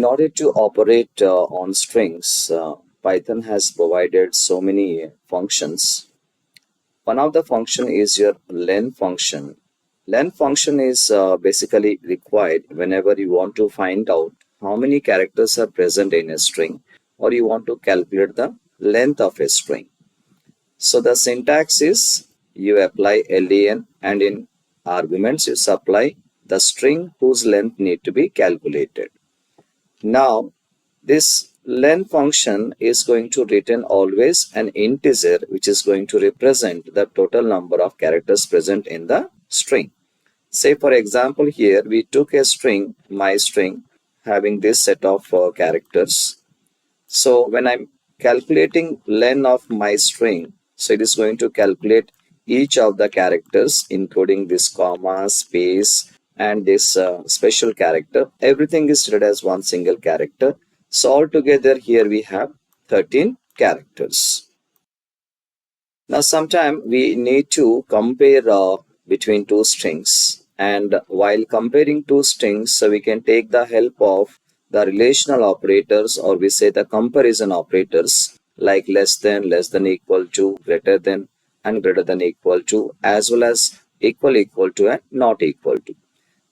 order to operate on strings, Python has provided so many functions. One of the function is your len function. Len function is basically required whenever you want to find out how many characters are present in a string, or you want to calculate the length of a string. So the syntax is you apply len, and in arguments you supply the string whose length need to be calculated. Now this len function is going to return always an integer which is going to represent the total number of characters present in the string. Say for example, here we took a string, my string, having this set of characters. So when I'm calculating len of my string, so it is going to calculate each of the characters, including this comma, space, and this special character. Everything is treated as one single character. So altogether here we have 13 characters. Now sometime we need to compare between two strings, and while comparing two strings, so we can take the help of the relational operators, or we say the comparison operators like less than, equal to, greater than, and greater than equal to, as well as equal to, and not equal to.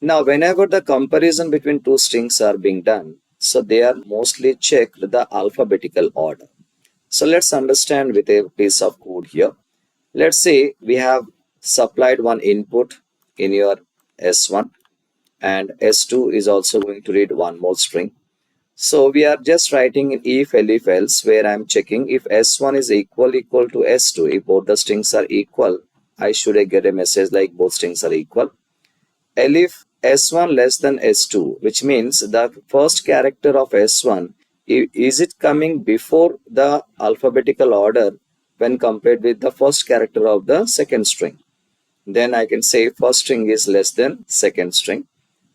Now whenever the comparison between two strings are being done, so they are mostly checked the alphabetical order. So let's understand with a piece of code here. Let's say we have supplied one input in your S1, and S2 is also going to read one more string. So we are just writing in if elif else, where I'm checking if S1 is equal to S2. If both the strings are equal, I should get a message like both strings are equal. Elif S1 less than S2, which means the first character of S1, is it coming before the alphabetical order when compared with the first character of the second string? Then I can say first string is less than second string.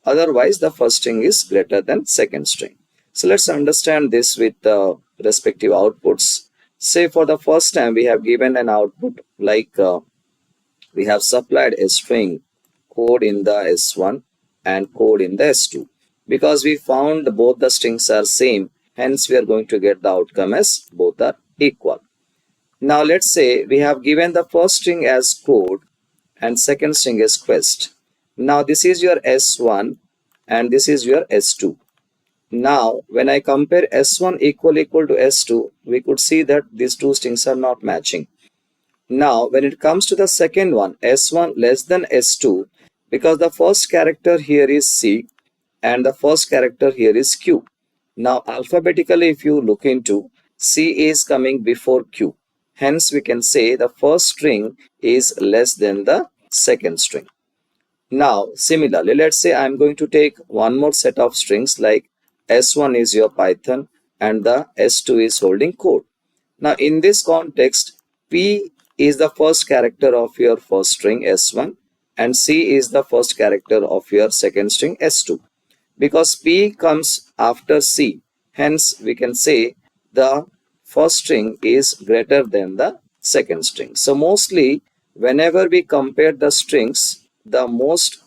Otherwise, the first string is greater than second string. So let's understand this with the respective outputs. Say for the first time we have given an output like we have supplied a string code in the S1 and code in the S2. Because we found both the strings are same, hence we are going to get the outcome as both are equal. Now let's say we have given the first string as code and second string as quest. Now this is your S1 and this is your S2. Now when I compare S1 equal to S2, we could see that these two strings are not matching. Now when it comes to the second one, S1 less than S2, because the first character here is C and the first character here is Q. Now alphabetically if you look into, C is coming before Q. Hence we can say the first string is less than the second string. Now similarly, let's say I'm going to take one more set of strings like S1 is your Python and the S2 is holding code. Now in this context, P is the first character of your first string S1 and C is the first character of your second string S2. Because P comes after C, hence we can say the first string is greater than the second string. So mostly whenever we compare the strings, the most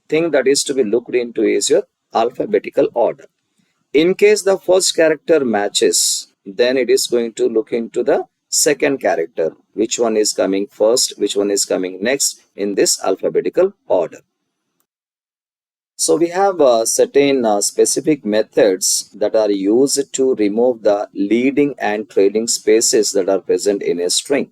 thing that is to be looked into is your alphabetical order. In case the first character matches, then it is going to look into the second character, which one is coming first, which one is coming next in this alphabetical order. So we have certain specific methods that are used to remove the leading and trailing spaces that are present in a string.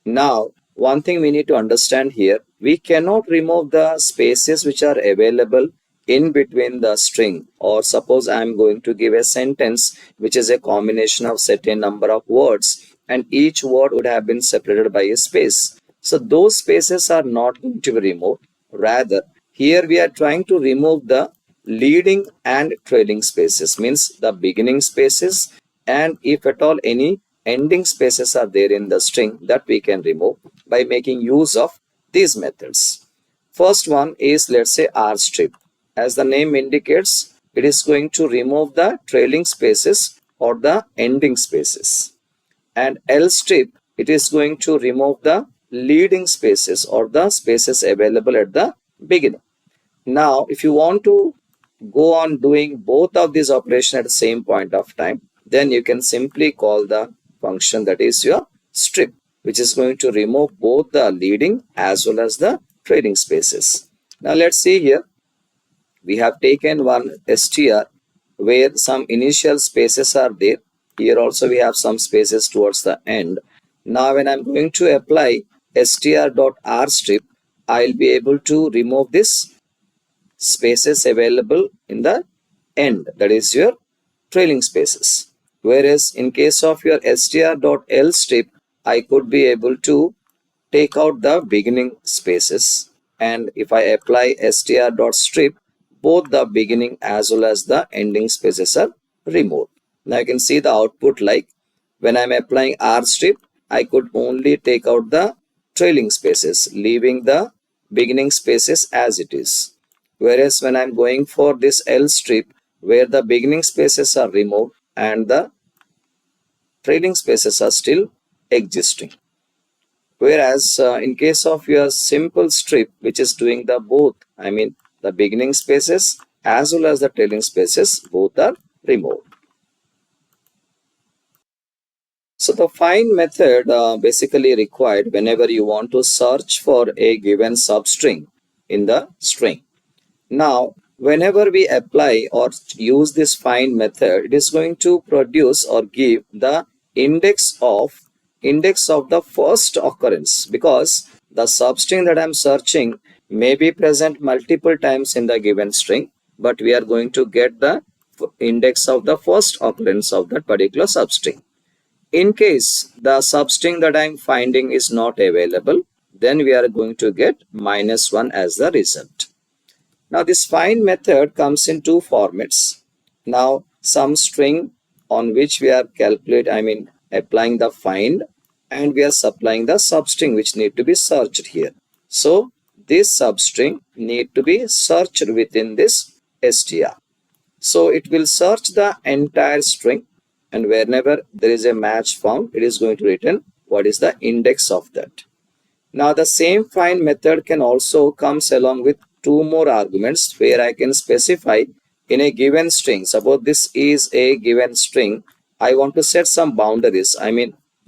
Now, one thing we need to understand here, we cannot remove the spaces which are available in between the string. Or suppose I am going to give a sentence which is a combination of certain number of words and each word would have been separated by a space. So those spaces are not going to be removed. Rather, here we are trying to remove the leading and trailing spaces, means the beginning spaces, and if at all any ending spaces are there in the string, that we can remove by making use of these methods. First one is, let's say, rstrip. As the name indicates, it is going to remove the trailing spaces or the ending spaces. And lstrip, it is going to remove the leading spaces or the spaces available at the beginning. Now, if you want to go on doing both of these operations at the same point of time, then you can simply call the function that is your strip, which is going to remove both the leading as well as the trailing spaces. Now let's see here. We have taken one str where some initial spaces are there. Here also we have some spaces towards the end. Now when I'm going to apply str.rstrip, I'll be able to remove this spaces available in the end, that is your trailing spaces. Whereas in case of your str.lstrip, I could be able to take out the beginning spaces, and if I apply str.strip, both the beginning as well as the ending spaces are removed. Now you can see the output like when I'm applying rstrip, I could only take out the trailing spaces, leaving the beginning spaces as it is. Whereas when I'm going for this L strip, where the beginning spaces are removed and the trailing spaces are still existing. Whereas in case of your simple strip, which is doing the both, I mean the beginning spaces as well as the trailing spaces, both are removed. So the find method basically required whenever you want to search for a given substring in the string. Now, whenever we apply or use this find method, it is going to produce or give the index of the first occurrence, because the substring that I'm searching may be present multiple times in the given string, but we are going to get the index of the first occurrence of that particular substring. In case the substring that I'm finding is not available, then we are going to get -1 as the result. Now this find method comes in two formats. Now some string on which we are applying the find, and we are supplying the substring which need to be searched here. So this substring need to be searched within this str. So it will search the entire string, and whenever there is a match found, it is going to return what is the index of that. Now the same find method can also comes along with two more arguments, where I can specify in a given string. Suppose this is a given string, I want to set some boundaries,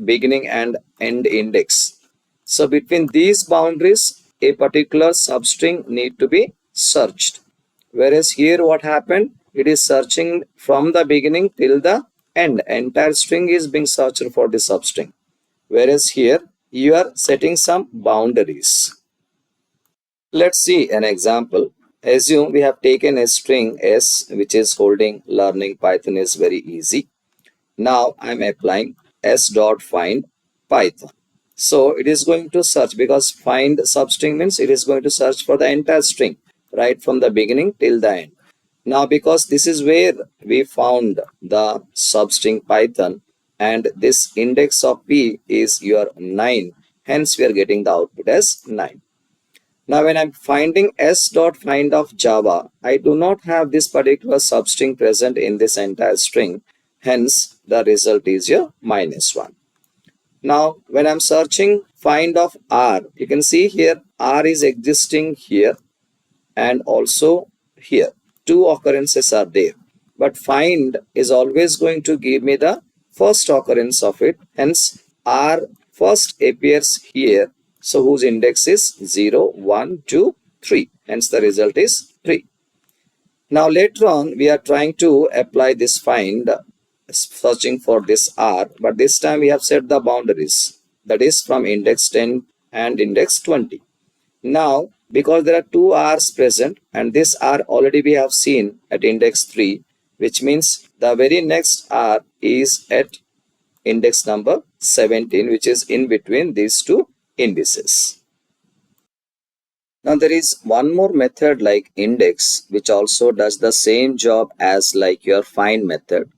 beginning and end index. So between these boundaries, a particular substring need to be searched. Whereas here what happened, it is searching from the beginning till the end. Entire string is being searched for the substring. Whereas here you are setting some boundaries. Let's see an example. Assume we have taken a string S which is holding learning Python is very easy. Now I'm applying s.find Python. So it is going to search, because find substring means it is going to search for the entire string right from the beginning till the end. Now because this is where we found the substring Python, and this index of P is your 9, hence we are getting the output as 9. Now when I'm finding s.find of Java, I do not have this particular substring present in this entire string, hence the result is your -1. Now when I'm searching find of R, you can see here R is existing here and also here. Two occurrences are there, but find is always going to give me the first occurrence of it, hence R first appears here, so whose index is 0, 1, 2, 3, hence the result is 3. Now later on we are trying to apply this find, searching for this R, but this time we have set the boundaries, that is from index 10 and index 20. Now because there are two R's present, and this R already we have seen at index 3, which means the very next R is at index number 17, which is in between these two indices. Now there is one more method like index, which also does the same job as like your find method,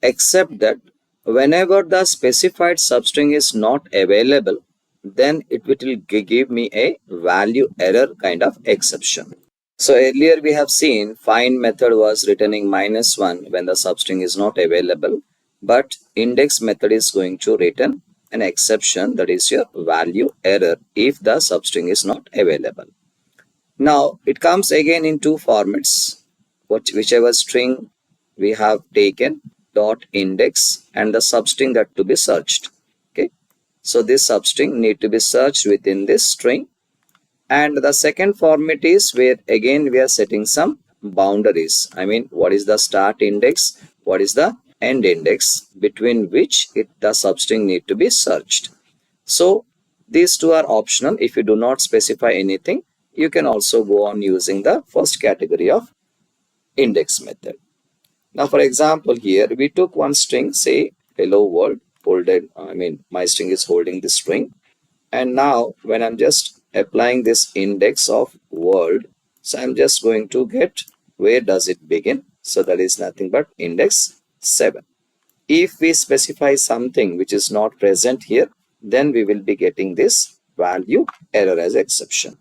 except that whenever the specified substring is not available, then it will give me a value error kind of exception. So earlier we have seen find method was returning -1 when the substring is not available, but index method is going to return an exception, that is your value error, if the substring is not available. Now it comes again in two formats. whichever string we have taken, dot index, and the substring that to be searched. Okay, so this substring need to be searched within this string. And the second format is where again we are setting some boundaries. I mean, what is the start index, what is the end index between which the substring need to be searched. So these two are optional. If you do not specify anything, you can also go on using the first category of index method. Now, for example, here we took one string, say hello world, folded. I mean, my string is holding this string. And now when I'm just applying this index of world, so I'm just going to get where does it begin. So that is nothing but index 7. If we specify something which is not present here, then we will be getting this value error as exception.